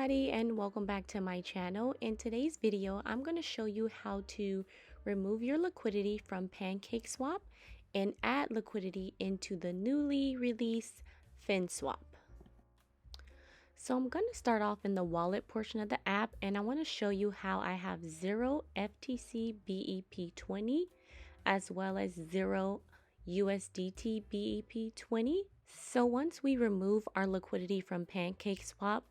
everybody, and welcome back to my channel. In today's video, I'm going to show you how to remove your liquidity from Pancake Swap and add liquidity into the newly released FinSwap. So I'm going to start off in the wallet portion of the app, and I want to show you how I have 0 FTC BEP20 as well as 0 USDT BEP20. So once we remove our liquidity from Pancake Swap,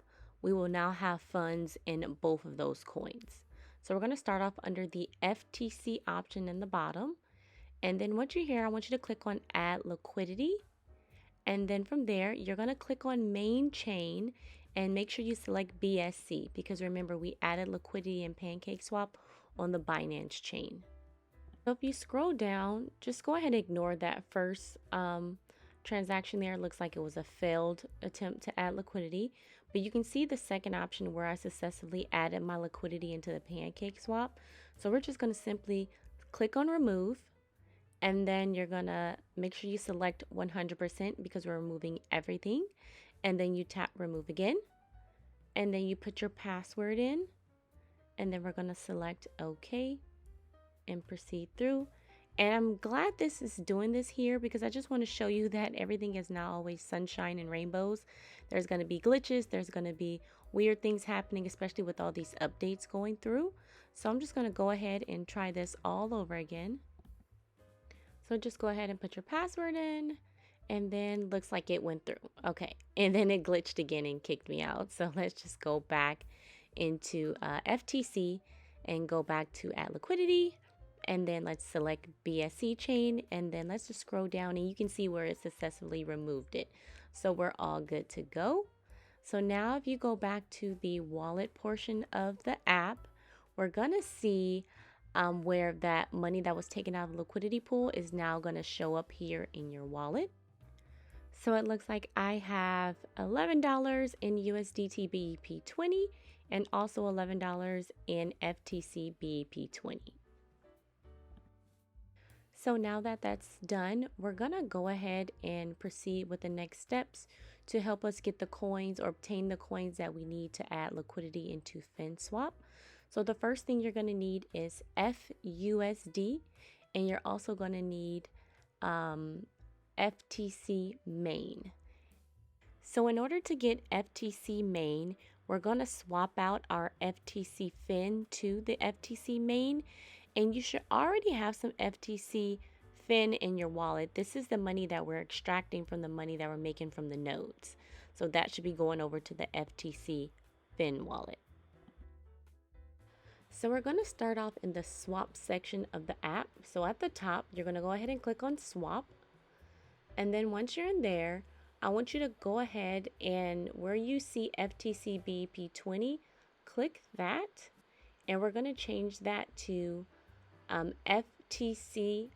we will now have funds in both of those coins. So we're going to start off under the FTC option in the bottom. And then once you're here, I want you to click on Add Liquidity. And then from there, you're going to click on Main Chain and make sure you select BSC, because remember, we added liquidity in Pancake Swap on the Binance chain. So if you scroll down, just go ahead and ignore that first transaction there. It looks like it was a failed attempt to add liquidity, but you can see the second option where I successfully added my liquidity into the Pancake Swap. So we're just going to simply click on remove, and then you're going to make sure you select 100% because we're removing everything, and then you tap remove again, and then you put your password in, and then we're going to select OK and proceed through. And I'm glad this is doing this here because I just want to show you that everything is not always sunshine and rainbows. There's going to be glitches. There's going to be weird things happening, especially with all these updates going through. So I'm just going to go ahead and try this all over again. So just go ahead and put your password in, and then looks like it went through. Okay. And then it glitched again and kicked me out. So let's just go back into FTC and go back to add liquidity. And then let's select BSC chain, and then let's just scroll down and you can see where it successfully removed it. So we're all good to go. So now if you go back to the wallet portion of the app, we're gonna see where that money that was taken out of the liquidity pool is now gonna show up here in your wallet. So it looks like I have $11 in USDT BEP20 and also $11 in FTC BEP20. So now that that's done, we're gonna go ahead and proceed with the next steps to help us get the coins or obtain the coins that we need to add liquidity into FinSwap. So the first thing you're gonna need is FUSD, and you're also gonna need FTC main. So in order to get FTC main, we're gonna swap out our FTC Fin to the FTC main. And you should already have some FTC Fin in your wallet. This is the money that we're extracting from the money that we're making from the nodes. So that should be going over to the FTC Fin wallet. So we're going to start off in the swap section of the app. So at the top, you're going to go ahead and click on swap. And then once you're in there, I want you to go ahead and where you see FTC BEP20, click that. And we're going to change that to FTC-M,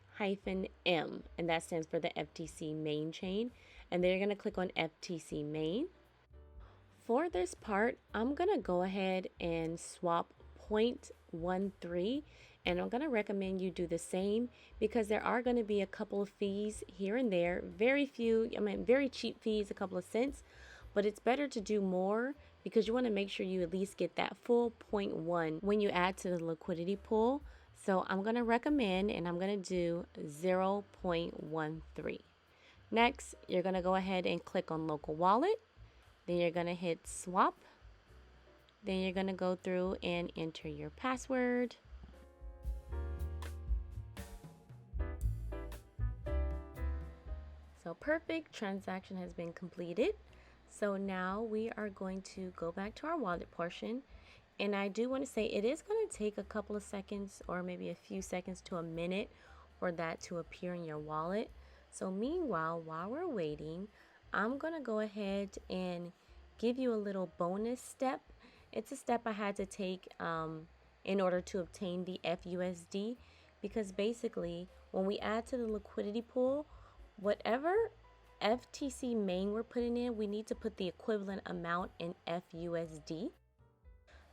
and that stands for the FTC main chain. And then you're going to click on FTC main. For this part, I'm going to go ahead and swap 0.13, and I'm going to recommend you do the same because there are going to be a couple of fees here and there. Very cheap fees, a couple of cents, but it's better to do more because you want to make sure you at least get that full 0.1 when you add to the liquidity pool. So I'm going to recommend, and I'm going to do 0.13. Next, you're going to go ahead and click on local wallet. Then you're going to hit swap. Then you're going to go through and enter your password. So perfect, transaction has been completed. So now we are going to go back to our wallet portion. And I do want to say it is going to take a couple of seconds or maybe a few seconds to a minute for that to appear in your wallet. So meanwhile, while we're waiting, I'm going to go ahead and give you a little bonus step. It's a step I had to take in order to obtain the FUSD, because basically when we add to the liquidity pool, whatever FTC main we're putting in, we need to put the equivalent amount in FUSD.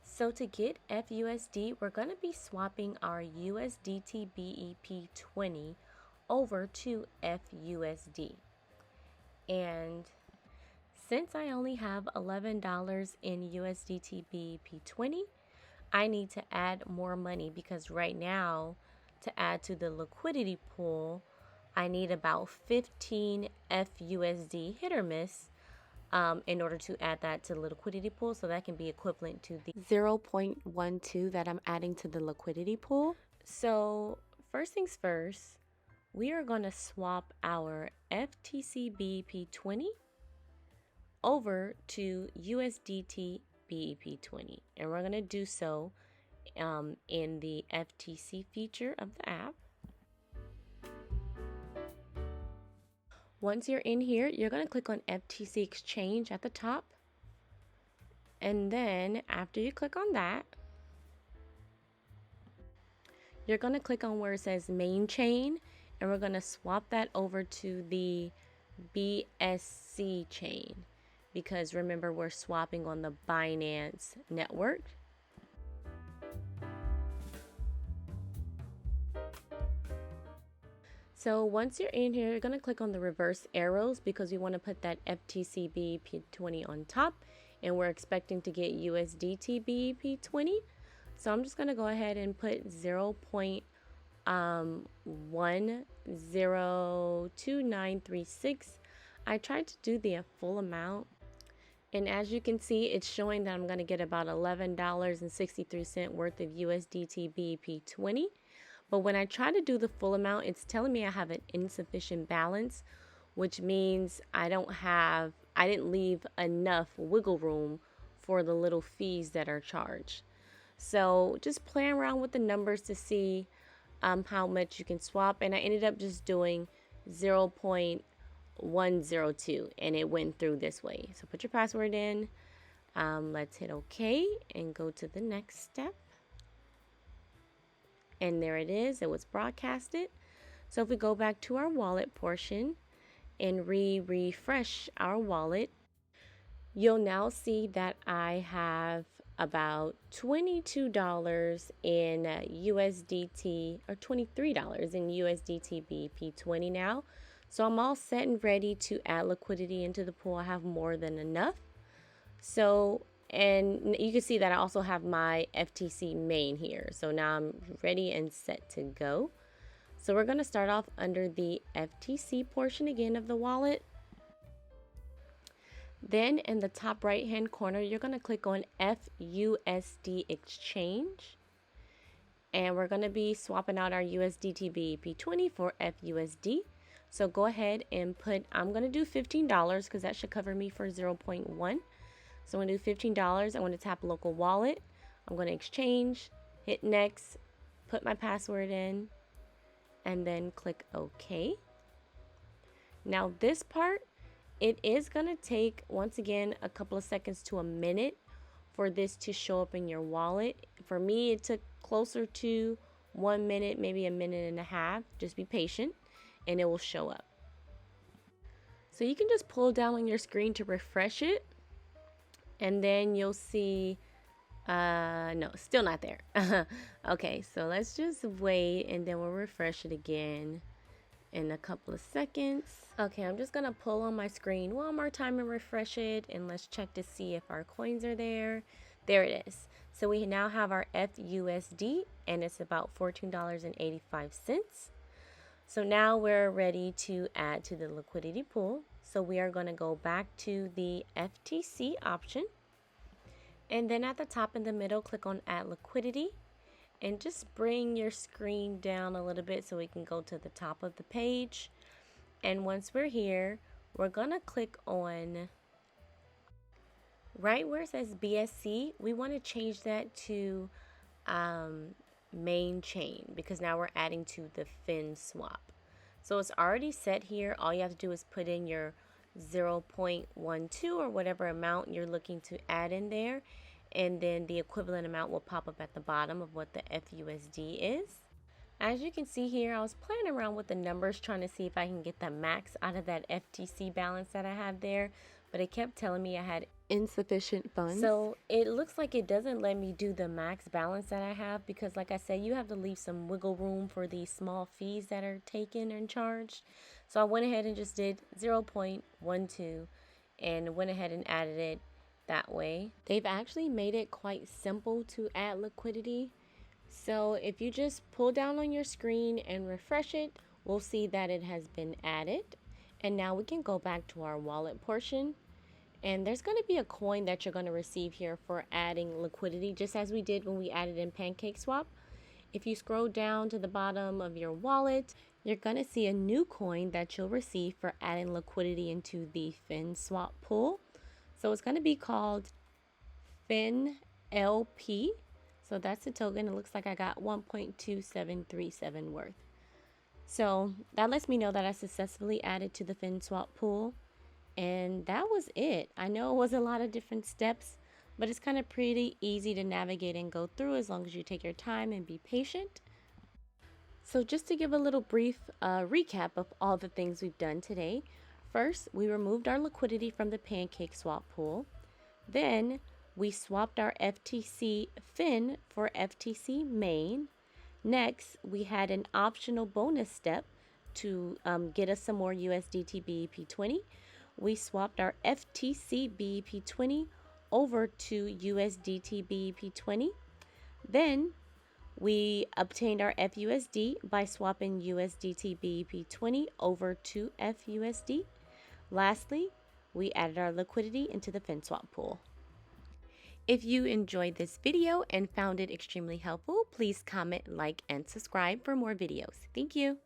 So to get FUSD, we're going to be swapping our USDT BEP20 over to FUSD. And Since I only have $11 in USDT BEP20, I need to add more money because right now, to add to the liquidity pool, I need about 15 FUSD hit or miss in order to add that to the liquidity pool. So that can be equivalent to the 0.12 that I'm adding to the liquidity pool. So first things first, we are going to swap our FTC BEP20 over to USDT BEP20. And we're going to do so in the FTC feature of the app. Once you're in here, you're going to click on FTC Exchange at the top. And then after you click on that, you're going to click on where it says main chain, and we're going to swap that over to the BSC chain because remember, we're swapping on the Binance network. So once you're in here, you're going to click on the reverse arrows because we want to put that FTC BEP20 on top, and we're expecting to get USDT BEP20. So I'm just going to go ahead and put 0.102936. I tried to do the full amount, and as you can see, it's showing that I'm going to get about $11.63 worth of USDT BEP20. But when I try to do the full amount, it's telling me I have an insufficient balance, which means I didn't leave enough wiggle room for the little fees that are charged. So just play around with the numbers to see how much you can swap. And I ended up just doing 0.102 and it went through this way. So put your password in. Let's hit OK and go to the next step. And there it is. It was broadcasted. So if we go back to our wallet portion and refresh our wallet, you'll now see that I have about $22 in USDT, or $23 in USDT BEP20 now. So I'm all set and ready to add liquidity into the pool. I have more than enough. So, and you can see that I also have my FTC main here. So now I'm ready and set to go. So we're going to start off under the FTC portion again of the wallet. Then in the top right hand corner, you're going to click on FUSD Exchange. And we're going to be swapping out our USDT BEP20 for FUSD. So go ahead and put, I'm going to do $15 because that should cover me for 0.1. So I'm going to do $15. I'm going to tap local wallet. I'm going to exchange, hit next, put my password in, and then click OK. Now this part, it is going to take, once again, a couple of seconds to a minute for this to show up in your wallet. For me, it took closer to 1 minute, maybe a minute and a half. Just be patient and it will show up. So you can just pull down on your screen to refresh it. And then you'll see, no, still not there. Okay, so let's just wait and then we'll refresh it again in a couple of seconds. Okay, I'm just gonna pull on my screen one more time and refresh it, and let's check to see if our coins are there. There it is. So we now have our FUSD and it's about $14.85. So now we're ready to add to the liquidity pool. So we are going to go back to the FTC option, and then at the top in the middle, click on Add Liquidity, and just bring your screen down a little bit so we can go to the top of the page. And once we're here, we're going to click on right where it says BSC. We want to change that to main chain because now we're adding to the FinSwap. So it's already set here. All you have to do is put in your 0.12 or whatever amount you're looking to add in there, and then the equivalent amount will pop up at the bottom of what the FUSD is. As you can see here, I was playing around with the numbers trying to see if I can get the max out of that FTC balance that I have there, but it kept telling me I had insufficient funds. So it looks like it doesn't let me do the max balance that I have because, like I said, you have to leave some wiggle room for these small fees that are taken and charged. So I went ahead and just did 0.12 and went ahead and added it that way. They've actually made it quite simple to add liquidity. So if you just pull down on your screen and refresh it, we'll see that it has been added. And now we can go back to our wallet portion. And there's going to be a coin that you're going to receive here for adding liquidity, just as we did when we added in Pancake Swap. If you scroll down to the bottom of your wallet, you're going to see a new coin that you'll receive for adding liquidity into the FinSwap pool. So it's going to be called FinLP. So that's the token. It looks like I got 1.2737 worth. So that lets me know that I successfully added to the FinSwap pool. And that was it. I know it was a lot of different steps, but it's kind of pretty easy to navigate and go through as long as you take your time and be patient. So just to give a little brief recap of all the things we've done today. First, we removed our liquidity from the Pancake Swap pool. Then we swapped our FTC Fin for FTC Main. Next, we had an optional bonus step to get us some more USDT BEP20. We swapped our FTC BEP20 over to USDT BEP20. Then we obtained our FUSD by swapping USDT BEP20 over to FUSD. Lastly, we added our liquidity into the FinSwap pool. If you enjoyed this video and found it extremely helpful, please comment, like, and subscribe for more videos. Thank you.